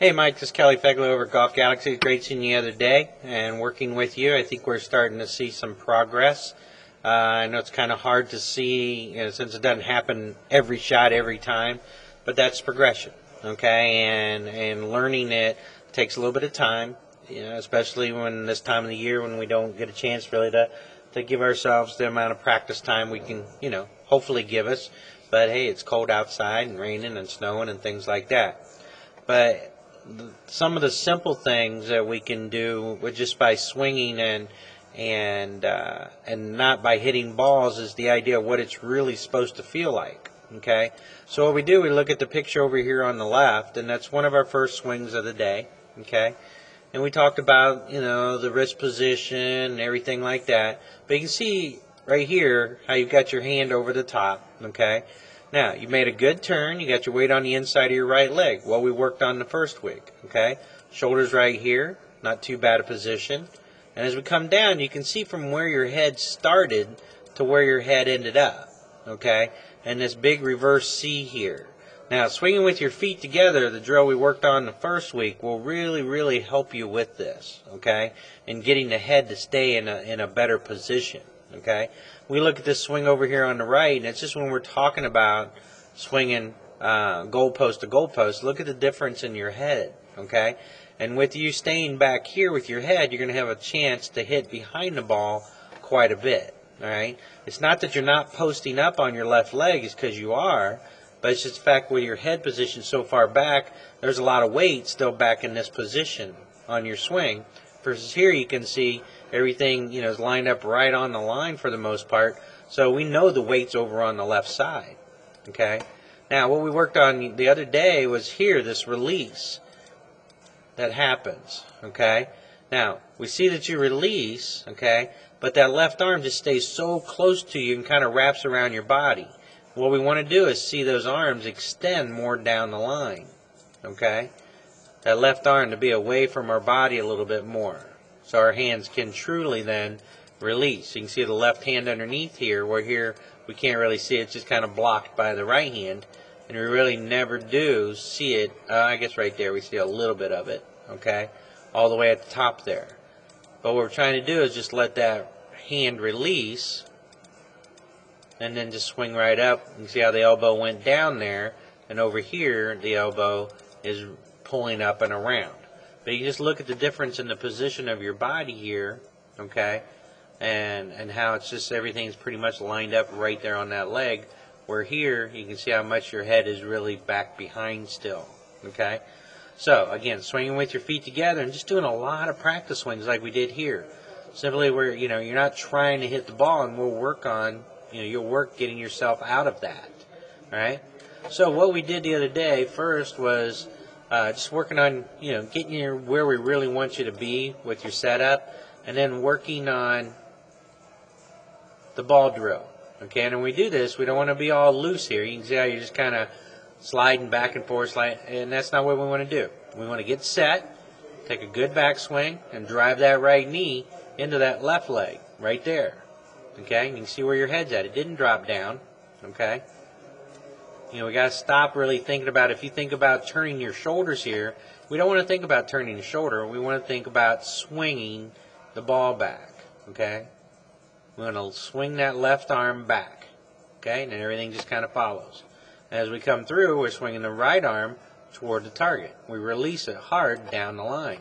Hey Mike, this is Kelly Fegler over at Golf Galaxy. Great seeing you the other day and working with you. I think we're starting to see some progress. I know it's kind of hard to see, since it doesn't happen every shot every time, but that's progression, okay? And learning it takes a little bit of time, especially when this time of the year when we don't get a chance really to give ourselves the amount of practice time we can, hopefully give us. But hey, it's cold outside and raining and snowing and things like that. But some of the simple things that we can do with just by swinging and not by hitting balls is the idea of what it's really supposed to feel like. Okay, so what we do, we look at the picture over here on the left, and that's one of our first swings of the day. Okay, and we talked about the wrist position and everything like that. But you can see right here how you've got your hand over the top. Okay. Now, you made a good turn. You got your weight on the inside of your right leg. Well, we worked on the first week, okay? Shoulders right here, not too bad a position. And as we come down, you can see from where your head started to where your head ended up, okay? And this big reverse C here. Now, swinging with your feet together, the drill we worked on the first week, will really, really help you with this, okay? And getting the head to stay in a better position, okay? We look at this swing over here on the right, and it's just when we're talking about swinging goalpost to goalpost, look at the difference in your head, okay? And with you staying back here with your head, you're going to have a chance to hit behind the ball quite a bit, all right? It's not that you're not posting up on your left leg, it's because you are, but it's just the fact with your head position so far back, there's a lot of weight still back in this position on your swing, versus here you can see everything is lined up right on the line for the most part, so we know the weight's over on the left side. Okay, now what we worked on the other day was here, this release that happens. Okay, now we see that you release, okay, but that left arm just stays so close to you and kind of wraps around your body. What we want to do is see those arms extend more down the line. Okay, that left arm to be away from our body a little bit more, so our hands can truly then release. You can see the left hand underneath here, where here we can't really see it, it's just kind of blocked by the right hand, and we really never do see it. I guess right there we see a little bit of it, okay, all the way at the top there. But what we're trying to do is just let that hand release, and then just swing right up. You can see how the elbow went down there, and over here the elbow is pulling up and around. But you just look at the difference in the position of your body here, okay, and how it's just everything's pretty much lined up right there on that leg, where here you can see how much your head is really back behind still, okay. So again, swinging with your feet together and just doing a lot of practice swings like we did here, simply where you're not trying to hit the ball, and we'll work on you'll work getting yourself out of that. All right. So what we did the other day first was just working on getting you where we really want you to be with your setup, and then working on the ball drill. Okay, and when we do this, we don't want to be all loose here. You can see how you're just kind of sliding back and forth, and that's not what we want to do. We want to get set, take a good backswing, and drive that right knee into that left leg right there. Okay, you can see where your head's at. It didn't drop down. Okay, we got to stop really thinking about, if you think about turning your shoulders here, we don't want to think about turning the shoulder. We want to think about swinging the ball back. Okay, we want to swing that left arm back. Okay, and then everything just kind of follows. As we come through, we're swinging the right arm toward the target. We release it hard down the line.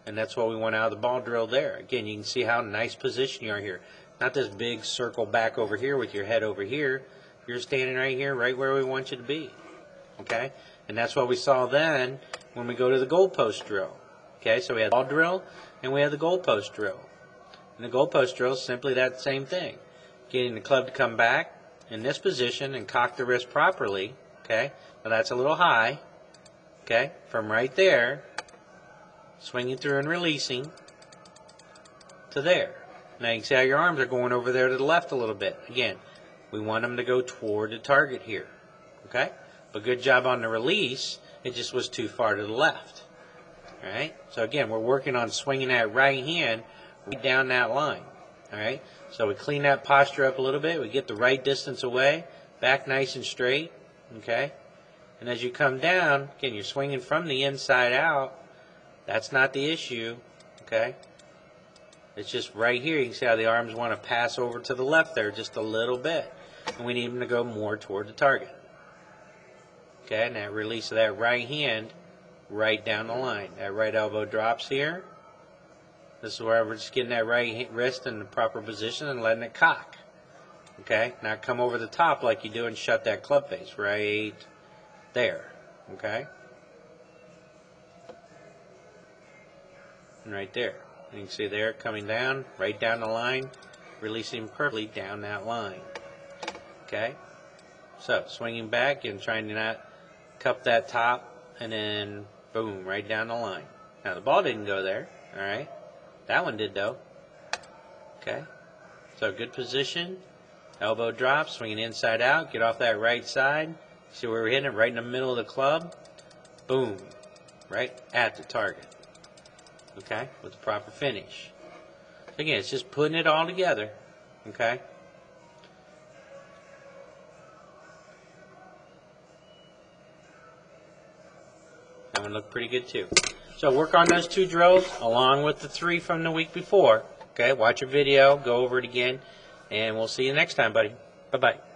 And that's what we want out of the ball drill there. Again, you can see how nice position you are here. Not this big circle back over here with your head over here. You're standing right here, right where we want you to be. Okay? And that's what we saw then when we go to the goalpost drill. Okay, so we had the ball drill and we had the goalpost drill. And the goalpost drill is simply that same thing. Getting the club to come back in this position and cock the wrist properly. Okay? Now that's a little high. Okay? From right there, swinging through and releasing to there. Now you can see how your arms are going over there to the left a little bit. Again, we want them to go toward the target here. Okay? But good job on the release. It just was too far to the left. Alright? So again, we're working on swinging that right hand right down that line. Alright? So we clean that posture up a little bit. We get the right distance away. Back nice and straight. Okay? And as you come down, again, you're swinging from the inside out. That's not the issue, okay? It's just right here. You can see how the arms want to pass over to the left there just a little bit. And we need them to go more toward the target. Okay, and that release of that right hand right down the line. That right elbow drops here. This is where we're just getting that right wrist in the proper position and letting it cock. Okay, now come over the top like you do and shut that club face right there. Okay, and right there. And you can see there coming down, right down the line, releasing perfectly down that line. Okay, so swinging back and trying to not cup that top, and then boom, right down the line. Now the ball didn't go there, all right. That one did though. Okay, so good position. Elbow drop, swinging inside out. Get off that right side. See where we're hitting it? Right in the middle of the club. Boom, right at the target. Okay, with the proper finish. Again, it's just putting it all together. Okay. That one looked pretty good too. So work on those 2 drills along with the 3 from the week before. Okay, watch your video, go over it again, and we'll see you next time, buddy. Bye-bye.